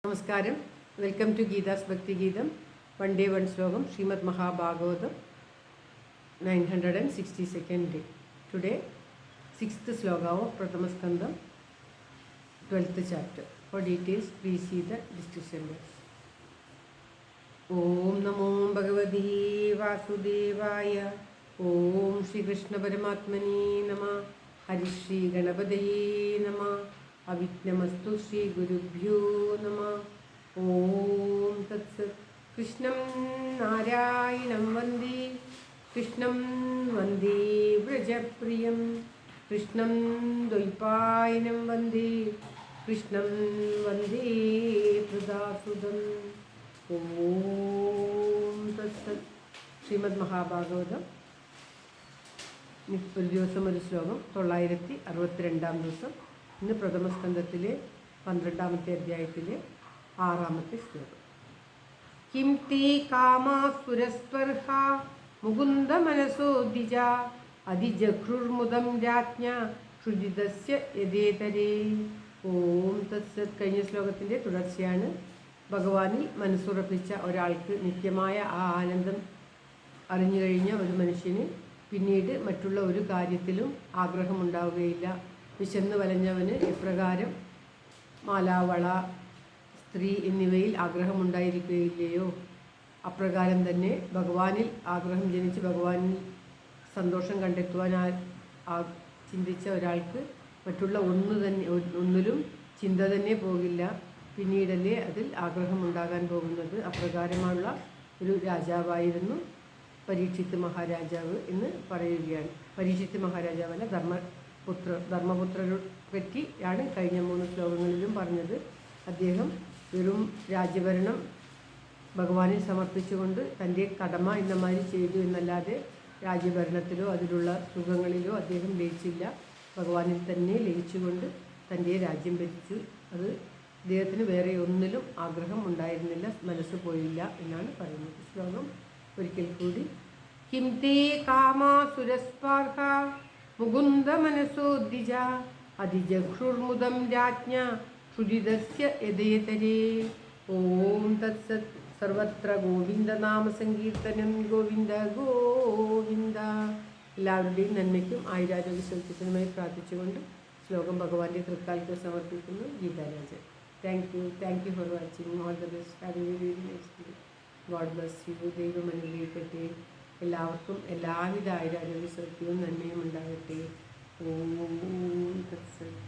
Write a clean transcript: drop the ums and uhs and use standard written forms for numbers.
Namaskaram. Welcome to Geeta's Bhakti Geetam. One day, one slogam, Srimad Mahabhagavatam, 962nd day. Today, 6th sloga of Prathama Skandam, 12th chapter. For details, please see the description box. Om Namo Bhagavati Vasudevaya. Om Shri Krishna Paramatmani Nama. Hari Shri Ganapadaye Nama. अविघ्नमस्तु Shri गुरुभ्यो नमः। ओम तत्सत्। कृष्णं नारायणं वन्दे कृष्णं वन्दे व्रजप्रियं कृष्णं द्वैपायनं वन्दे कृष्णं वन्दे प्रदासुदम्। ओम तत्सत्। ശ്രീമദ് മഹാഭാഗവതം ഒരു ദിവസം ഒരു ശ്ലോകം 962 ദിവസം. ഇന്ന് പ്രഥമസ്കന്ധത്തിലെ 12ാമത്തെ അധ്യായത്തിലെ 6ാമത്തെ ശ്ലോകം. കിം തേ കാമാസുരസ്പർഹ മുകുന്ദ മനസോ ദ്വിജ അതിജഘ്രുർമുദം രാജ്ഞ ക്ഷുജിതസ്യ യഥേതരേ. ഓം തത്സത്. കഴിഞ്ഞ ശ്ലോകത്തിൻ്റെ തുടർച്ചയാണ്. ഭഗവാനിൽ മനസ്സുറപ്പിച്ച ഒരാൾക്ക് നിത്യമായ ആ ആനന്ദം അറിഞ്ഞു കഴിഞ്ഞ ഒരു മനുഷ്യന് പിന്നീട് മറ്റുള്ള ഒരു കാര്യത്തിലും ആഗ്രഹമുണ്ടാവുകയില്ല. വിശന്ന് വലഞ്ഞവന് എപ്രകാരം മാലാവള, സ്ത്രീ എന്നിവയിൽ ആഗ്രഹമുണ്ടായിരിക്കുകയില്ലയോ, അപ്രകാരം തന്നെ ഭഗവാനിൽ ആഗ്രഹം ജനിച്ച് ഭഗവാനിൽ സന്തോഷം കണ്ടെത്തുവാൻ ചിന്തിച്ച ഒരാൾക്ക് മറ്റുള്ള ഒന്നിലും ചിന്ത തന്നെ പോകില്ല. പിന്നീടല്ലേ അതിൽ ആഗ്രഹമുണ്ടാകാൻ പോകുന്നത്. അപ്രകാരമുള്ള ഒരു രാജാവായിരുന്നു പരീക്ഷിത്ത് മഹാരാജാവ് എന്ന് പറയുകയാണ്. പരീക്ഷിത്ത് മഹാരാജാവല്ല, ധർമ്മപുത്രരെ പറ്റിയാണ് കഴിഞ്ഞ 3 ശ്ലോകങ്ങളിലും പറഞ്ഞത്. അദ്ദേഹം വെറും രാജ്യഭരണം ഭഗവാനിൽ സമർപ്പിച്ചുകൊണ്ട് തൻ്റെ കടമ എന്ന മാതിരി ചെയ്തു എന്നല്ലാതെ രാജ്യഭരണത്തിലോ അതിലുള്ള സുഖങ്ങളിലോ അദ്ദേഹം ലയിച്ചില്ല. ഭഗവാനിൽ തന്നെ ലയിച്ചുകൊണ്ട് തൻ്റെ രാജ്യം ഭരിച്ചു. അത് അദ്ദേഹത്തിന് വേറെ ഒന്നിലും ആഗ്രഹം ഉണ്ടായിരുന്നില്ല, മനസ്സ് പോയില്ല എന്നാണ് പറയുന്നത്. ശ്ലോകം ഒരിക്കൽ കൂടി. കിം തേ കാമാസുരസ്പർഹ മുകുന്ദ മനസോ ദ്വിജ അതിജഘ്രുർമുദം രാജ്ഞ ക്ഷുജിതസ്യ യഥേതരേ. ഓം തത്സത്. സർവത്ര ഗോവിന്ദ നാമ സങ്കീർത്തനം. ഗോവിന്ദ ഗോവിന്ദ. എല്ലാവരുടെയും നന്മയ്ക്കും ആയുരാരോഗ്യ സൗഖ്യത്തിനുമായി പ്രാർത്ഥിച്ചുകൊണ്ട് ശ്ലോകം ഭഗവാന്റെ തൃക്കാലത്ത് സമർപ്പിക്കുന്നു. Geetha Rajan. Thank you for watching. All the best. Have A very nice day. God bless you. ദൈവം അനുഗ്രഹിക്കട്ടെ. എല്ലാവർക്കും എല്ലാവിധ ആയുരാരോഗ്യ സൗഖ്യവും നന്മയും ഉണ്ടാകട്ടെ. ഓം തത്സത്.